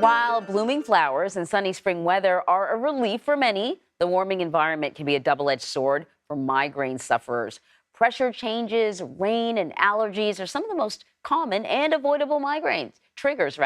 While blooming flowers and sunny spring weather are a relief for many, the warming environment can be a double-edged sword for migraine sufferers. Pressure changes, rain, and allergies are some of the most common and avoidable triggers.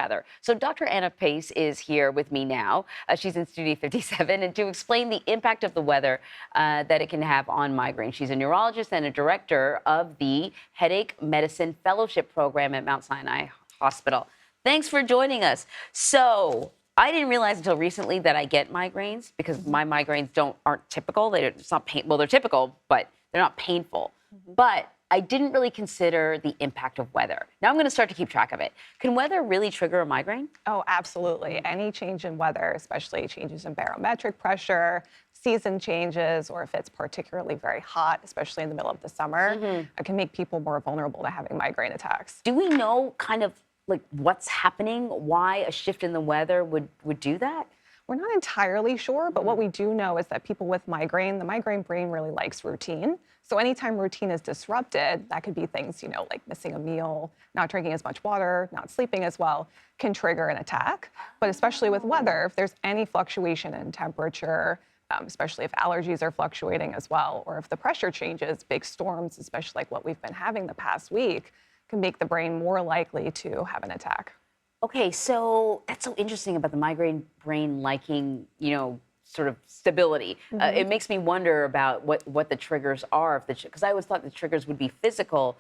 So Dr. Anna Pace is here with me now. She's in Studio 57, and to explain the impact of the weather that it can have on migraine. She's a neurologist and a director of the Headache Medicine Fellowship Program at Mount Sinai Hospital. Thanks for joining us. So I didn't realize until recently that I get migraines because my migraines aren't typical. It's not pain. Well, they're typical, but they're not painful. But I didn't really consider the impact of weather. Now I'm going to start to keep track of it. Can weather really trigger a migraine? Oh, absolutely. Any change in weather, especially changes in barometric pressure, season changes, or if it's particularly very hot, especially in the middle of the summer, it can make people more vulnerable to having migraine attacks. Do we know kind of like what's happening, why a shift in the weather would do that? We're not entirely sure, but what we do know is that people with migraine, the migraine brain really likes routine. So anytime routine is disrupted, that could be things, like missing a meal, not drinking as much water, not sleeping as well, can trigger an attack. But especially with weather, if there's any fluctuation in temperature, especially if allergies are fluctuating as well, or if the pressure changes, big storms, especially like what we've been having the past week, can make the brain more likely to have an attack. Okay, so that's so interesting about the migraine brain liking, sort of stability. It makes me wonder about what the triggers are, because I always thought the triggers would be physical.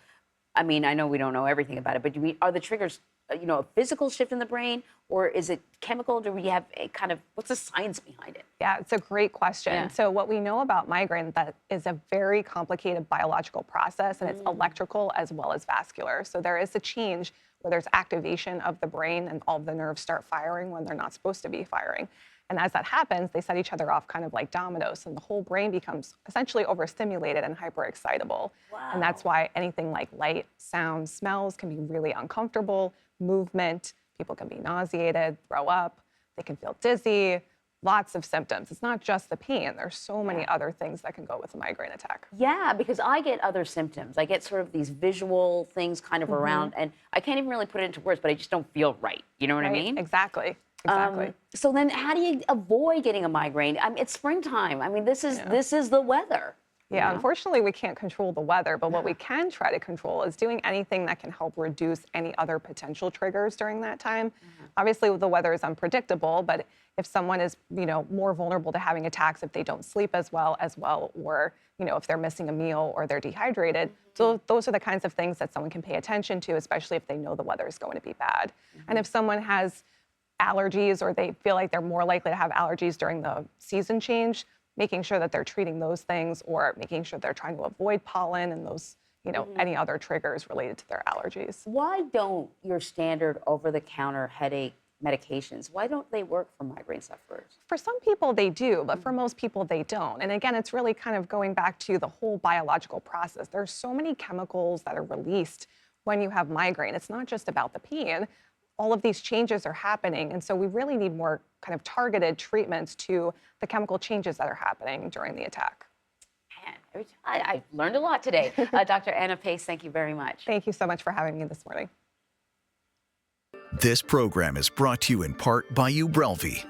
I mean, I know we don't know everything about it, but are the triggers, a physical shift in the brain, or is it chemical? Do we have a kind of, what's the science behind it? Yeah, it's a great question. Yeah. So what we know about migraine, that is a very complicated biological process, and it's electrical as well as vascular. So there is a change where there's activation of the brain and all of the nerves start firing when they're not supposed to be firing. And as that happens, they set each other off kind of like dominoes, and the whole brain becomes essentially overstimulated and hyperexcitable. Wow. And that's why anything like light, sound, smells can be really uncomfortable, movement, people can be nauseated, throw up, they can feel dizzy, lots of symptoms. It's not just the pain. There's so many other things that can go with a migraine attack. Yeah, because I get other symptoms. I get sort of these visual things kind of around, and I can't even really put it into words, but I just don't feel right. You know what I mean? Exactly. So then how do you avoid getting a migraine? I mean, it's springtime. I mean, this is the weather. Yeah, unfortunately, we can't control the weather, but what we can try to control is doing anything that can help reduce any other potential triggers during that time. Obviously, the weather is unpredictable, but if someone is, more vulnerable to having attacks if they don't sleep as well, or, if they're missing a meal or they're dehydrated, so those are the kinds of things that someone can pay attention to, especially if they know the weather is going to be bad. And if someone has allergies, or they feel like they're more likely to have allergies during the season change, making sure that they're treating those things, or making sure they're trying to avoid pollen and those, any other triggers related to their allergies. Why don't your standard over-the-counter headache medications, why don't they work for migraine sufferers? For some people they do, but for most people they don't. And again, it's really kind of going back to the whole biological process. There's so many chemicals that are released when you have migraine. It's not just about the pain. All of these changes are happening, and so we really need more kind of targeted treatments to the chemical changes that are happening during the attack. Man, I learned a lot today. Dr. Anna Pace, thank you very much. Thank you so much for having me this morning. This program is brought to you in part by Ubrelvy.